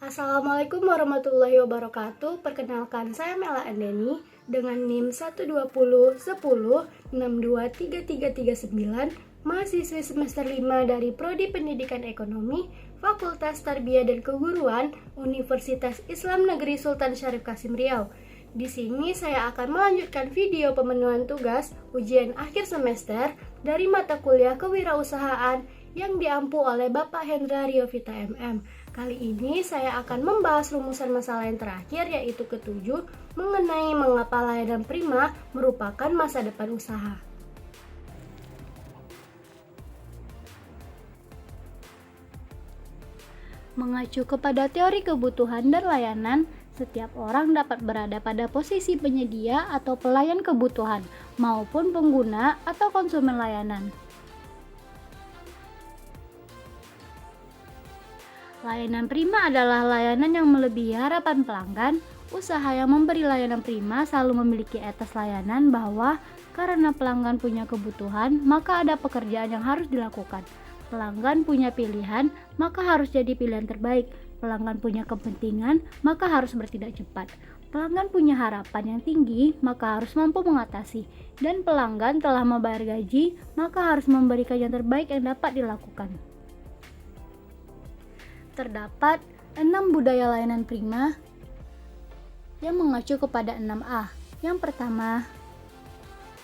Assalamualaikum warahmatullahi wabarakatuh. Perkenalkan, saya Mela Andeni dengan NIM 12010623339, mahasiswi semester 5 dari Prodi Pendidikan Ekonomi, Fakultas Tarbiyah dan Keguruan, Universitas Islam Negeri Sultan Syarif Kasim Riau. Di sini saya akan melanjutkan video pemenuhan tugas ujian akhir semester dari mata kuliah Kewirausahaan yang diampu oleh Bapak Hendra Riovita MM. Kali ini saya akan membahas rumusan masalah yang terakhir, yaitu ketujuh, mengenai mengapa layanan prima merupakan masa depan usaha. Mengacu kepada teori kebutuhan dan layanan, setiap orang dapat berada pada posisi penyedia atau pelayan kebutuhan, maupun pengguna atau konsumen layanan. Layanan prima adalah layanan yang melebihi harapan pelanggan. Usaha yang memberi layanan prima selalu memiliki etos layanan bahwa karena pelanggan punya kebutuhan, maka ada pekerjaan yang harus dilakukan. Pelanggan punya pilihan, maka harus jadi pilihan terbaik. Pelanggan punya kepentingan, maka harus bertindak cepat. Pelanggan punya harapan yang tinggi, maka harus mampu mengatasi. Dan pelanggan telah membayar gaji, maka harus memberikan yang terbaik yang dapat dilakukan. Terdapat 6 budaya layanan prima yang mengacu kepada 6A. Yang pertama,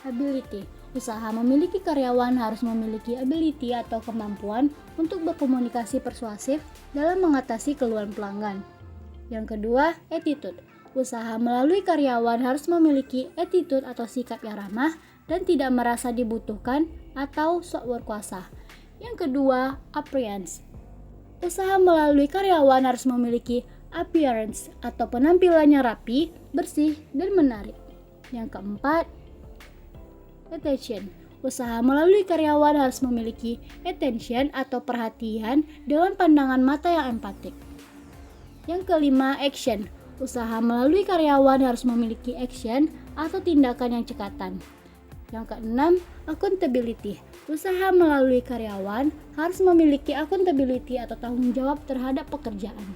ability. Usaha memiliki karyawan harus memiliki ability atau kemampuan untuk berkomunikasi persuasif dalam mengatasi keluhan pelanggan. Yang kedua, attitude. Usaha melalui karyawan harus memiliki attitude atau sikap yang ramah dan tidak merasa dibutuhkan atau sok berkuasa. Yang kedua, appearance. Usaha melalui karyawan harus memiliki appearance atau penampilannya rapi, bersih, dan menarik. Yang keempat, attention. Usaha melalui karyawan harus memiliki attention atau perhatian dengan pandangan mata yang empatik. Yang kelima, action. Usaha melalui karyawan harus memiliki action atau tindakan yang cekatan. Yang keenam, accountability. Usaha melalui karyawan harus memiliki accountability atau tanggung jawab terhadap pekerjaan.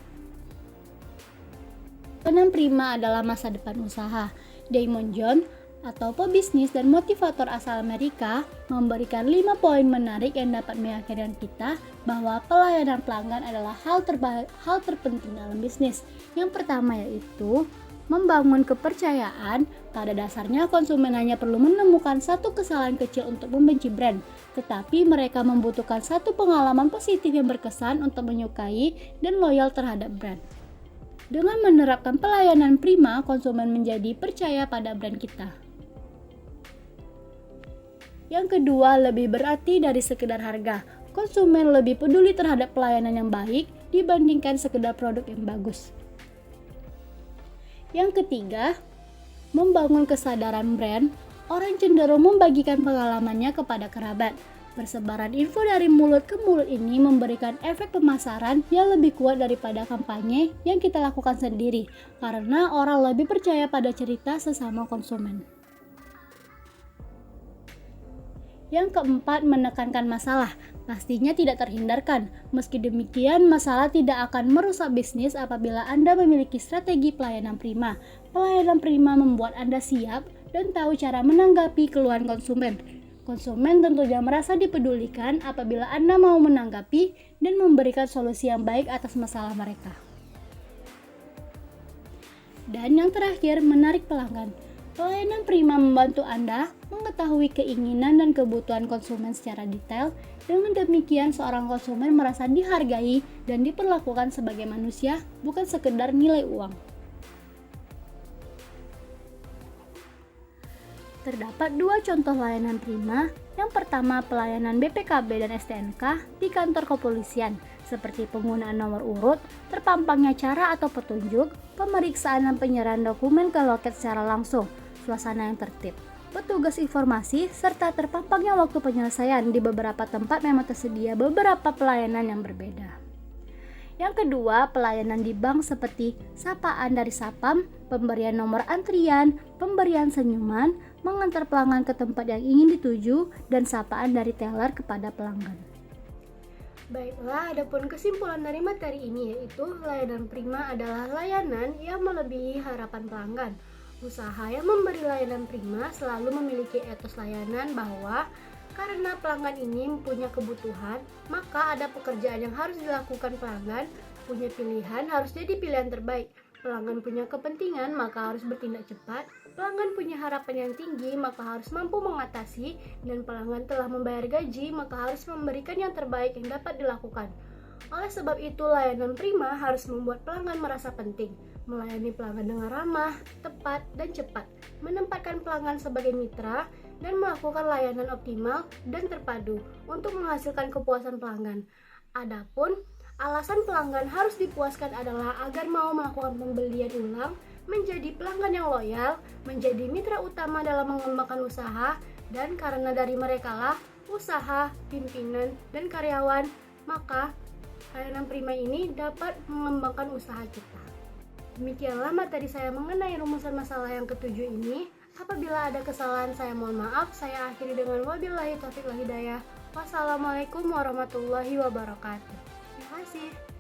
Keenam prima adalah masa depan usaha. Damon John atau pebisnis dan motivator asal Amerika memberikan 5 poin menarik yang dapat meyakinkan kita bahwa pelayanan pelanggan adalah hal terpenting dalam bisnis. Yang pertama yaitu membangun kepercayaan. Pada dasarnya konsumen hanya perlu menemukan satu kesalahan kecil untuk membenci brand, tetapi mereka membutuhkan satu pengalaman positif yang berkesan untuk menyukai dan loyal terhadap brand. Dengan menerapkan pelayanan prima, konsumen menjadi percaya pada brand kita. Yang kedua, lebih berarti dari sekedar harga. Konsumen lebih peduli terhadap pelayanan yang baik dibandingkan sekedar produk yang bagus. Yang ketiga, membangun kesadaran brand. Orang cenderung membagikan pengalamannya kepada kerabat. Persebaran info dari mulut ke mulut ini memberikan efek pemasaran yang lebih kuat daripada kampanye yang kita lakukan sendiri, karena orang lebih percaya pada cerita sesama konsumen. Yang keempat, menekankan masalah. Pastinya tidak terhindarkan. Meski demikian, masalah tidak akan merusak bisnis apabila Anda memiliki strategi pelayanan prima. Pelayanan prima membuat Anda siap dan tahu cara menanggapi keluhan konsumen. Konsumen tentunya merasa dipedulikan apabila Anda mau menanggapi dan memberikan solusi yang baik atas masalah mereka. Dan yang terakhir, menarik pelanggan. Pelayanan prima membantu Anda mengetahui keinginan dan kebutuhan konsumen secara detail. Dengan demikian, seorang konsumen merasa dihargai dan diperlakukan sebagai manusia, bukan sekedar nilai uang. Terdapat 2 contoh layanan prima. Yang pertama, pelayanan BPKB dan STNK di kantor kepolisian, seperti penggunaan nomor urut, terpampangnya cara atau petunjuk, pemeriksaan dan penyerahan dokumen ke loket secara langsung, suasana yang tertib, petugas informasi, serta terpampangnya waktu penyelesaian. Di beberapa tempat memang tersedia beberapa pelayanan yang berbeda. Yang kedua, pelayanan di bank seperti sapaan dari Sapam, pemberian nomor antrian, pemberian senyuman, mengantar pelanggan ke tempat yang ingin dituju, dan sapaan dari teller kepada pelanggan. Baiklah, adapun kesimpulan dari materi ini yaitu layanan prima adalah layanan yang melebihi harapan pelanggan. Usaha yang memberi layanan prima selalu memiliki etos layanan bahwa karena pelanggan ini punya kebutuhan, maka ada pekerjaan yang harus dilakukan pelanggan, punya pilihan harus jadi pilihan terbaik. Pelanggan punya kepentingan, maka harus bertindak cepat. Pelanggan punya harapan yang tinggi, maka harus mampu mengatasi. Dan pelanggan telah membayar gaji, maka harus memberikan yang terbaik yang dapat dilakukan. Oleh sebab itu, layanan prima harus membuat pelanggan merasa penting. Melayani pelanggan dengan ramah, tepat, dan cepat. Menempatkan pelanggan sebagai mitra, dan melakukan layanan optimal dan terpadu untuk menghasilkan kepuasan pelanggan. Adapun alasan pelanggan harus dipuaskan adalah agar mau melakukan pembelian ulang, menjadi pelanggan yang loyal, menjadi mitra utama dalam mengembangkan usaha, dan karena dari merekalah usaha, pimpinan, dan karyawan, maka layanan prima ini dapat mengembangkan usaha kita. Demikianlah materi saya mengenai rumusan masalah yang ketujuh ini. Apabila ada kesalahan, saya mohon maaf. Saya akhiri dengan wabillahi taufiq wal hidayah. Wassalamualaikum warahmatullahi wabarakatuh. Terima kasih.